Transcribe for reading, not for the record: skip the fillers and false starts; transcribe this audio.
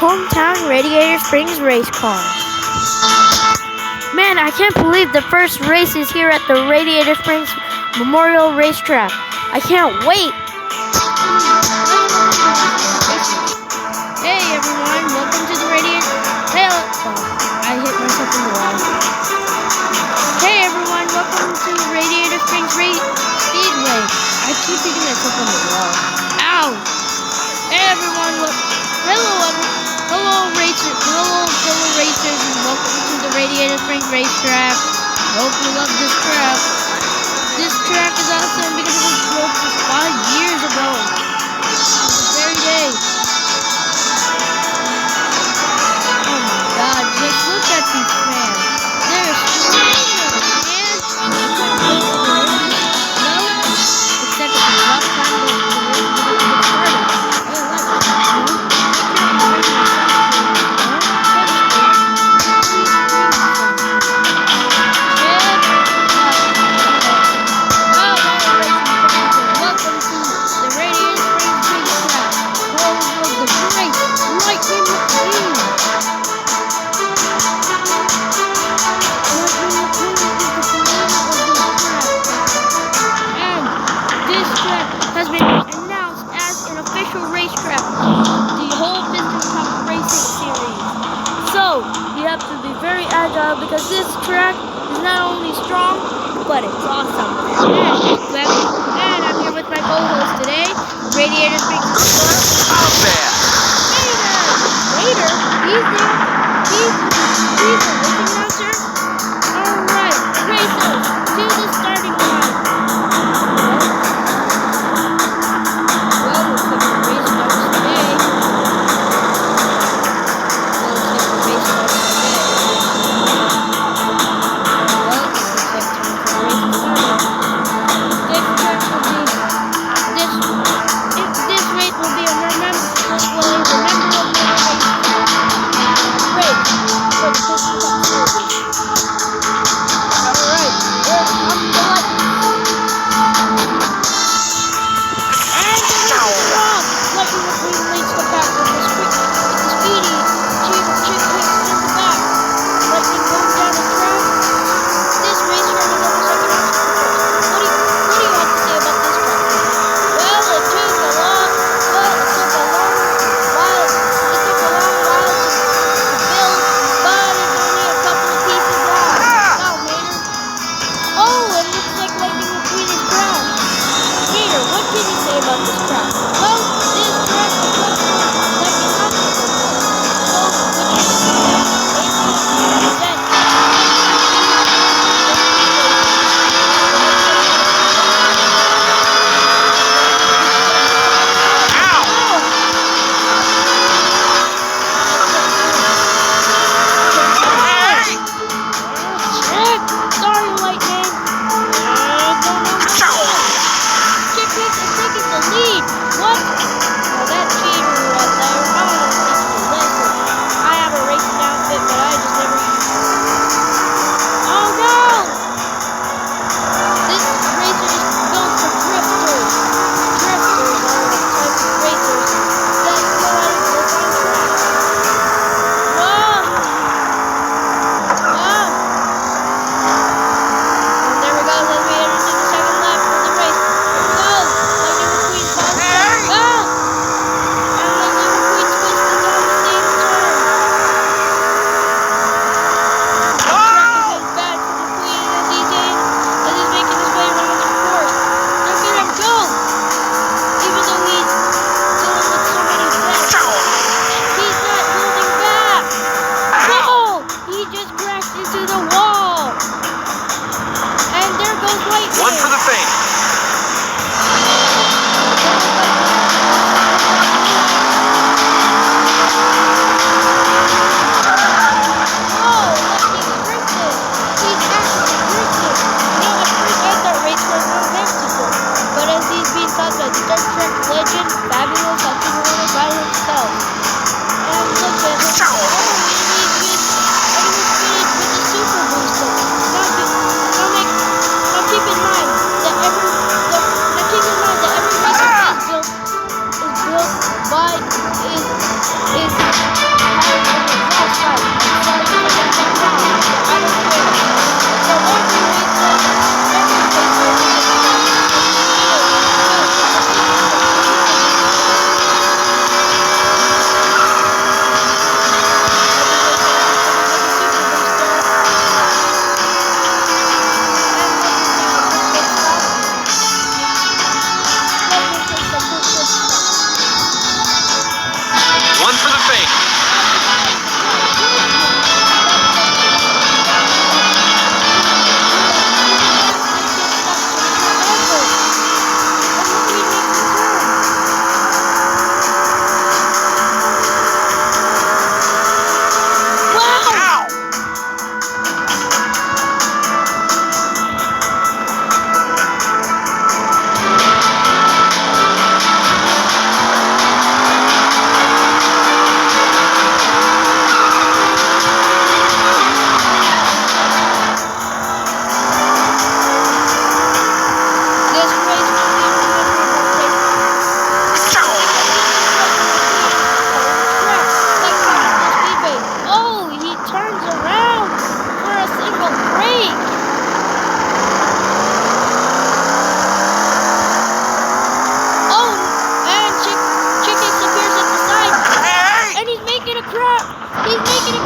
hometown Radiator Springs race car. Man, I can't believe the first race is here at the Radiator Springs Memorial Racetrack. I can't wait. Hey everyone, welcome to the Radiator... I hit myself in the wall. Hey everyone, welcome to Radiator Springs Speedway. I keep hitting myself on the wall. Ow! Hey everyone, hello fellow racers, and welcome to the Radiator Springs Racetrack. Hope you love this track. This track is awesome because it was built just 5 years ago. The very day. Oh my god, just look at these fans. They're screaming, man. It's like a rough time to get started. Has been announced as an official racetrack of the whole Business Cup Racing Series. So, you have to be very agile because this track is not only strong, but it's awesome. And I'm here with my co-host today, Radiator Springs. Later? He's a racing announcer? Alright, racers, to the starting line. He's making it